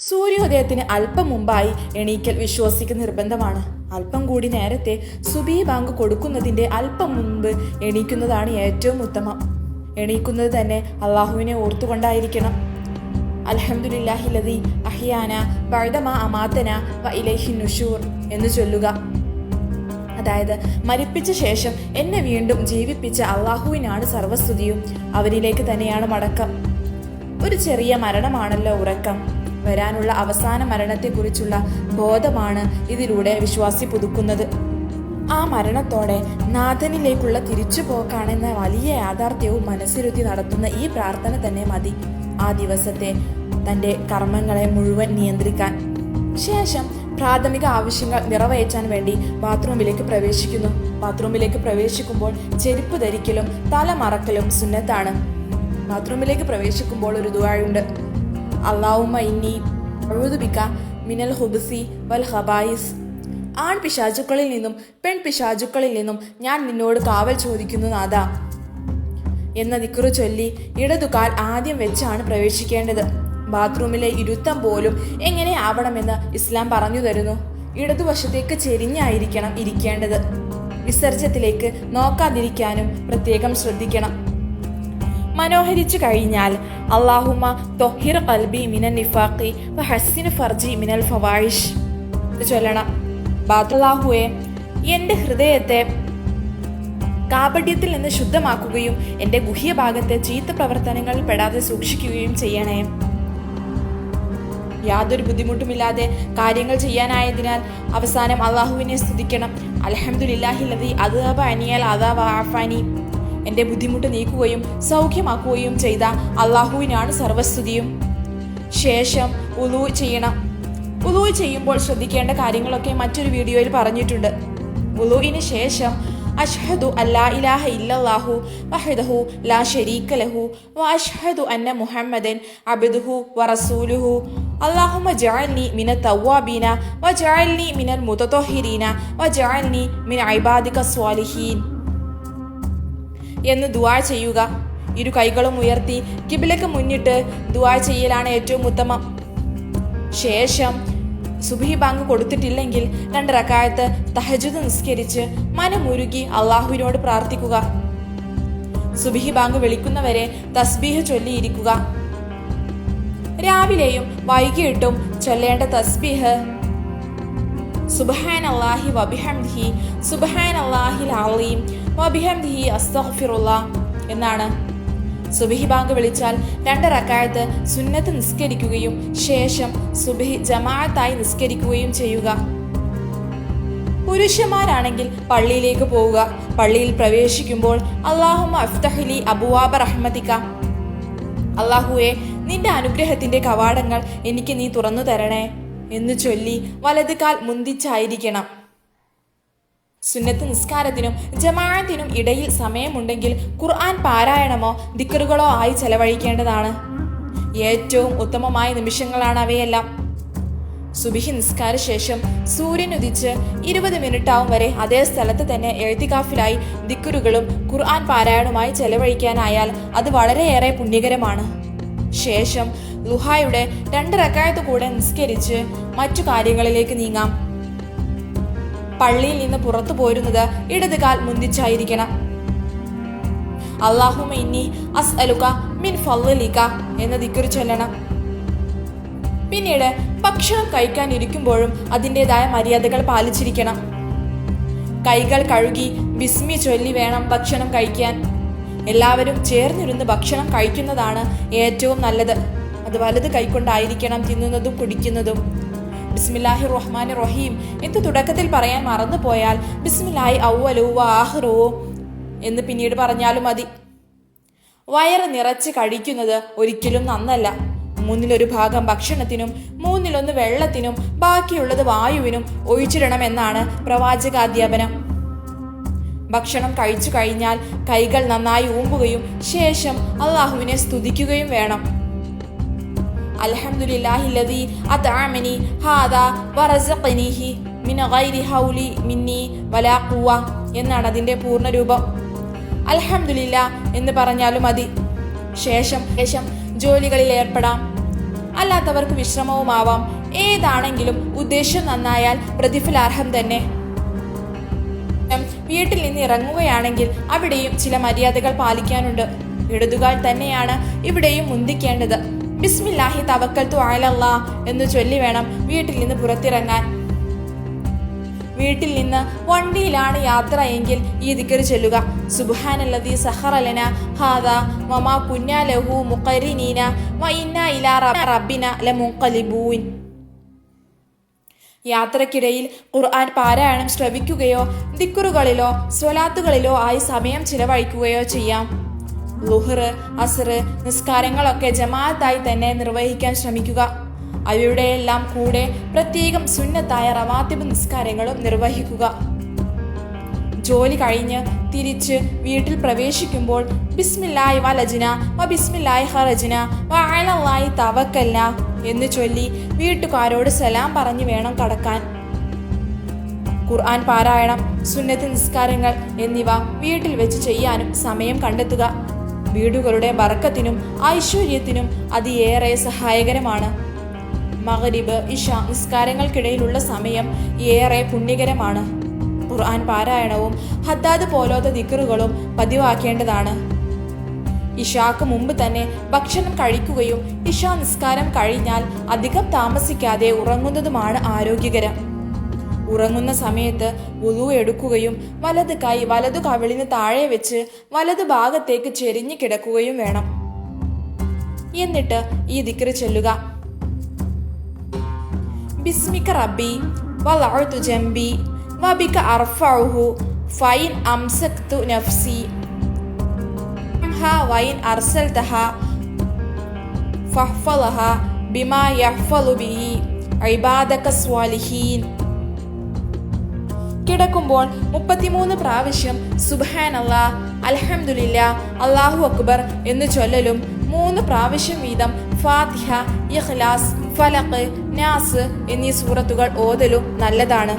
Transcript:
സൂര്യോദയത്തിന് അല്പം മുമ്പായി എണീക്കൽ വിശ്വാസിക്ക് നിർബന്ധമാണ്. അല്പം കൂടി നേരത്തെ സുബഹി ബാങ്ക് കൊടുക്കുന്നതിൻ്റെ അല്പം മുൻപ് എണീക്കുന്നതാണ് ഏറ്റവും ഉത്തമം. എണീക്കുന്നത് തന്നെ അള്ളാഹുവിനെ ഓർത്തുകൊണ്ടായിരിക്കണം. അൽഹംദുലില്ലാഹി ലദീ അഹ്യാന ബഅദമാ അമാതന വ ഇലൈഹി നുശൂർ എന്ന് ചൊല്ലുക. അതായത് മരിപ്പിച്ച ശേഷം എന്നെ വീണ്ടും ജീവിപ്പിച്ച അള്ളാഹുവിനാണ് സർവസ്തുതിയും, അവരിലേക്ക് തന്നെയാണ് മടക്കം. ഒരു ചെറിയ മരണമാണല്ലോ ഉറക്കം. വരാനുള്ള അവസാന മരണത്തെക്കുറിച്ചുള്ള ബോധമാണ് ഇതിലൂടെ വിശ്വാസി പുതുക്കുന്നത്. ആ മരണത്തോടെ നാഥനിലേക്കുള്ള തിരിച്ചുപോക്കാണെന്ന വലിയ യാഥാർത്ഥ്യവും മനസ്സിരുത്തി നടത്തുന്ന ഈ പ്രാർത്ഥന തന്നെ മതി ആ ദിവസത്തെ തൻ്റെ കർമ്മങ്ങളെ മുഴുവൻ നിയന്ത്രിക്കാൻ. ശേഷം പ്രാഥമിക ആവശ്യങ്ങൾ നിറവേറ്റാൻ വേണ്ടി ബാത്റൂമിലേക്ക് പ്രവേശിക്കുന്നു. ബാത്റൂമിലേക്ക് പ്രവേശിക്കുമ്പോൾ ചെരുപ്പ് ധരിക്കലും തലമറക്കലും സുന്നത്താണ്. ബാത്റൂമിലേക്ക് പ്രവേശിക്കുമ്പോൾ ഒരു ദുആയുണ്ട്. അല്ലാഹുമ്മ ഇന്നി അഊദു ബിക മിനൽ ഖുബ്സി വൽ ഖബായിസ്. ആൺ പിശാചുക്കളിൽ നിന്നും പെൺ പിശാചുക്കളിൽ നിന്നും ഞാൻ നിന്നോട് കാവൽ ചോദിക്കുന്നു നാഥാ എന്ന ദിക്റ് ചൊല്ലി ഇടതുകാൽ ആദ്യം വെച്ചാണ് പ്രവേശിക്കേണ്ടത്. ബാത്റൂമിലെ ഇരുത്തം പോലും എങ്ങനെ ആവണമെന്ന് ഇസ്ലാം പറഞ്ഞു തരുന്നു. ഇടതുവശത്തേക്ക് ചെരിഞ്ഞായിരിക്കണം ഇരിക്കേണ്ടത്. വിസർജ്യത്തിലേക്ക് നോക്കാതിരിക്കാനും പ്രത്യേകം ശ്രദ്ധിക്കണം. മനോഹരിച്ചു കഴിഞ്ഞാൽ അല്ലാഹുമ്മ ത്വഹിർ ഖൽബി മിനൻ നിഫാഖി വഹസ്സിൻ ഫർജി മിനൽ ഫവാഹിഷ് ഇത് ചൊല്ലണം. അല്ലാഹുവേ, എൻ്റെ ഹൃദയത്തെ കാപട്യത്തിൽ നിന്ന് ശുദ്ധമാക്കുകയും എൻ്റെ ഗുഹ്യഭാഗത്തെ ചീത്ത പ്രവർത്തനങ്ങളിൽ പെടാതെ സൂക്ഷിക്കുകയും ചെയ്യണേ. യാതൊരു ബുദ്ധിമുട്ടുമില്ലാതെ കാര്യങ്ങൾ ചെയ്യാനായതിനാൽ അവസാനം അള്ളാഹുവിനെ സ്തുതിക്കണം. അൽഹംദുലില്ലാഹി ലദീ അദ്ഹബ അനിയൽ അദാ വഅഫാനി. എൻ്റെ ബുദ്ധിമുട്ട് നീക്കുകയും സൗഖ്യമാക്കുകയും ചെയ്ത അള്ളാഹുവിനാണ് സർവസ്തുതിയും. ശേഷം ഉളൂ ചെയ്യണം. ഉളൂ ചെയ്യുമ്പോൾ ശ്രദ്ധിക്കേണ്ട കാര്യങ്ങളൊക്കെ മറ്റൊരു വീഡിയോയിൽ പറഞ്ഞിട്ടുണ്ട്. ഉളൂഇന് ശേഷം അഷ്ഹദു അല്ലാ ഇലാഹ ഇല്ലല്ലാഹു വഹ്ദഹു ലാ ശരീക ലഹു വ അഷ്ഹദു അന്ന മുഹമ്മദൻ അബ്ദുഹു വറസൂലുഹു അല്ലാഹുമ്മ ജഅൽനി മിനൽ തവ്വാബീന വജഅൽനി മിനൽ മുതത്വഹിരീന വജഅൽനി മിൻ ഇബാദിക സ്വാലിഹീൻ എന്ന് ദുആ ചെയ്യുക. ഇരു കൈകളും ഉയർത്തി കിബിലക്ക് മുന്നിട്ട് ദുആ ചെയ്യലാണ് ഏറ്റവും ഉത്തമം. ശേഷം സുബ്ഹി ബാങ്ക് കൊടുത്തിട്ടില്ലെങ്കിൽ 2 റക്അത്ത് തഹജ്ജുദ് നിസ്കരിച്ച് മനമുരുകി അള്ളാഹുവിനോട് പ്രാർത്ഥിക്കുക. സുബ്ഹി ബാങ്ക് വിളിക്കുന്നവരെ തസ്ബീഹ് ചൊല്ലിയിരിക്കുക. രാവിലെയും വൈകിട്ടും ചൊല്ലേണ്ട തസ്ബീഹ് സുബ്ഹാനല്ലാഹി വബിഹംദിഹി സുബ്ഹാനല്ലാഹിൽ അളീം വബിഹംദിഹി അസ്തഗ്ഫിറുല്ലാഹ് എന്നാണ്. സുബ്ഹി ബാങ്ക് വിളിച്ചാൽ 2 റക്അത്ത് സുന്നത്ത് നിസ്കരിക്കുകയും ശേഷം സുബ്ഹി ജമാഅത്തായി നിസ്കരിക്കുകയും ചെയ്യുക. പുരുഷന്മാരാണെങ്കിൽ പള്ളിയിലേക്ക് പോവുക. പള്ളിയിൽ പ്രവേശിക്കുമ്പോൾ അല്ലാഹുമ്മ അഫ്തഹ് ലി അബ്വാബ റഹ്മതിക. അല്ലാഹുവേ, നിന്റെ അനുഗ്രഹത്തിന്റെ കവാടങ്ങൾ എനിക്ക് നീ തുറന്നു തരണേ എന്ന് ചൊല്ലി വലത് കാൽ മുന്തിച്ചായിരിക്കണം. സുന്നത്ത് നിസ്കാരത്തിനും ജമാഅത്തിനും ഇടയിൽ സമയമുണ്ടെങ്കിൽ ഖുർആൻ പാരായണമോ ദിക്റുകളോ ആയി ചെലവഴിക്കേണ്ടതാണ്. ഏറ്റവും ഉത്തമമായ നിമിഷങ്ങളാണ് അവയെല്ലാം. സുബ്ഹി നിസ്കാര ശേഷം സൂര്യൻ ഉദിച്ച് 20 മിനിറ്റാവും വരെ അതേ സ്ഥലത്ത് തന്നെ എഴുത്തികാഫിലായി ദിക്റുകളും ഖുർആൻ പാരായണവുമായി ചെലവഴിക്കാനായാൽ അത് വളരെയേറെ പുണ്യകരമാണ്. ശേഷം ളുഹായുടെ 2 റക്അത്ത് കൂടെ നിസ്കരിച്ച് മറ്റു കാര്യങ്ങളിലേക്ക് നീങ്ങാം. പള്ളിയിൽ നിന്ന് പുറത്തു പോരുന്നത് ഇടത് കാൽ മുന്തിച്ചായിരിക്കണം. അല്ലാഹുമ്മ ഇന്നി അസ്അലുക മിൻ ഫളിക എന്ന ദിക്ർ ചൊല്ലണം. പിന്നീട് ഭക്ഷണം കഴിക്കാൻ ഇരിക്കുമ്പോഴും അതിൻ്റെതായ മര്യാദകൾ പാലിച്ചിരിക്കണം. കൈകൾ കഴുകി ബിസ്മി ചൊല്ലി വേണം ഭക്ഷണം കഴിക്കാൻ. എല്ലാവരും ചേർന്നിരുന്ന് ഭക്ഷണം കഴിക്കുന്നതാണ് ഏറ്റവും നല്ലത്. അത് വലത് കൈക്കൊണ്ടായിരിക്കണം തിന്നുന്നതും കുടിക്കുന്നതും. ബിസ്മില്ലാഹി റഹ്മാനി റഹീം എന്ന് തുടക്കത്തിൽ പറയാൻ മറന്നുപോയാൽ ബിസ്മില്ലാഹി അവ്വലു വ ആഖിറു എന്ന് പിന്നീട് പറഞ്ഞാലും മതി. വയറ് നിറച്ച് കഴിക്കുന്നത് ഒരിക്കലും നന്നല്ല. 1/3 ഭാഗം ഭക്ഷണത്തിനും 1/3 വെള്ളത്തിനും ബാക്കിയുള്ളത് വായുവിനും ഒഴിച്ചിടണമെന്നാണ് പ്രവാചകാധ്യാപനം. ഭക്ഷണം കഴിച്ചു കഴിഞ്ഞാൽ കൈകൾ നന്നായി ഊമ്പുകയും ശേഷം അള്ളാഹുവിനെ സ്തുതിക്കുകയും വേണം. അൽഹംദുലില്ലാഹി ലദീ അത്അമനി ഹാദാ വറസഖനിഹി മിൻ ഗൈരി ഹൗലി മിന്നി വലാ ഖുവ എന്നാണ് അതിൻ്റെ പൂർണ്ണരൂപം. അൽഹംദുലില്ലാ എന്ന് പറഞ്ഞാലും മതി. ശേഷം ജോലികളിൽ ഏർപ്പെടാം. അല്ലാത്തവർക്ക് വിശ്രമവുമാവാം. ഏതാണെങ്കിലും ഉദ്ദേശം നന്നായാൽ പ്രതിഫലാർഹം തന്നെ. വീട്ടിൽ നിന്ന് ഇറങ്ങുകയാണെങ്കിൽ അവിടെയും ചില മര്യാദകൾ പാലിക്കാനുണ്ട്. ഇടതുകാൽ തന്നെയാണ് ഇവിടെയും മുന്തിക്കേണ്ടത്. ബിസ്മില്ലാഹി തവക്കൽതു അലല്ലാഹ് എന്ന് ചൊല്ലി വേണം വീട്ടിൽ നിന്ന് പുറത്തിറങ്ങാൻ. വീട്ടിൽ നിന്ന് വണ്ടിയിലാണ് യാത്ര എങ്കിൽ ഈ ദിക്ർ ചൊല്ലുക. സുബ്ഹാനല്ലദീ സഖറ ലനാ ഹാദാ വമാ കുന്നാ ലഹു മുഖരിനീന വഇന്നാ ഇലാ റബ്ബിനാ ലമുൻഖലിബൂൻ. യാത്രക്കിടയിൽ ഖുർആൻ പാരായണം ശ്രവിക്കുകയോ ദിക്റുകളിലോ സ്വലാത്തുകളിലോ ആയി സമയം ചിലവഴിക്കുകയോ ചെയ്യാം. ളുഹ്ർ, അസ്ർ നിസ്കാരങ്ങളൊക്കെ ജമാഅത്തായി തന്നെ നിർവഹിക്കാൻ ശ്രമിക്കുക. അവയുടെയെല്ലാം കൂടെ പ്രത്യേകം സുന്നത്തായ റവാത്തിബ് നിസ്കാരങ്ങളും നിർവഹിക്കുക. ജോലി കഴിഞ്ഞ് തിരിച്ച് വീട്ടിൽ പ്രവേശിക്കുമ്പോൾ ബിസ്മില്ലാഹി വലജ്ന വ ബിസ്മില്ലാഹി ഖറജ്ന വ അലല്ലാഹി തവക്കൽന എന്ന് ചൊല്ലി വീട്ടുകാരോട് സലാം പറഞ്ഞു വേണം കടക്കാൻ. ഖുർആൻ പാരായണം, സുന്നത്ത് നിസ്കാരങ്ങൾ എന്നിവ വീട്ടിൽ വെച്ച് ചെയ്യാനും സമയം കണ്ടെത്തുക. വീടുകളുടെ ബറക്കത്തിനും ഐശ്വര്യത്തിനും അതിയേറെ സഹായകരമാണ്. മഗ്രിബ്, ഇശ നിസ്കാരങ്ങൾക്കിടയിലുള്ള സമയം ഏറെ പുണ്യകരമാണ്. ഖുർആൻ പാരായണവും ഹദ്ദാദ് പോലത്തെ ദിക്റുകളും പതിവാക്കേണ്ടതാണ്. ഇഷാക്ക് മുമ്പ് തന്നെ ഭക്ഷണം കഴിക്കുകയും ഇഷ നിസ്കാരം കഴിഞ്ഞാൽ അധികം താമസിക്കാതെ ഉറങ്ങുന്നതുമാണ് ആരോഗ്യകരം. ഉറങ്ങുന്ന സമയത്ത് വുളു എടുക്കുകയും വലത് കൈ വലതു കവിളിന് താഴെ വെച്ച് വലതു ഭാഗത്തേക്ക് ചെരിഞ്ഞു കിടക്കുകയും വേണം. എന്നിട്ട് ഈ ദിക്ർ ചൊല്ലുക. ബിസ്മിക റബ്ബി വലഅതു ജംബി വബിക അർഫഉഹു ഫൈൻ അംസക്തു നഫ്സി വൈൻ അർസൽതഹ ഫഹ്ഫളഹ ബിമാ യഹ്ഫളു ബിഹി ഇബാദക സ്വാലിഹീൻ. കിടക്കുമ്പോൾ 33 പ്രാവശ്യം സുബ്ഹാനല്ലാഹ്, അൽഹംദുലില്ലാഹ്, അല്ലാഹു അക്ബർ എന്ന് ചൊല്ലലും 3 പ്രാവശ്യം വീതം ഫാത്തിഹ, ഇഖ്ലാസ്, ഫലഖ്, നാസ് എന്നീ സൂറത്തുകൾ ഓതലും നല്ലതാണ്.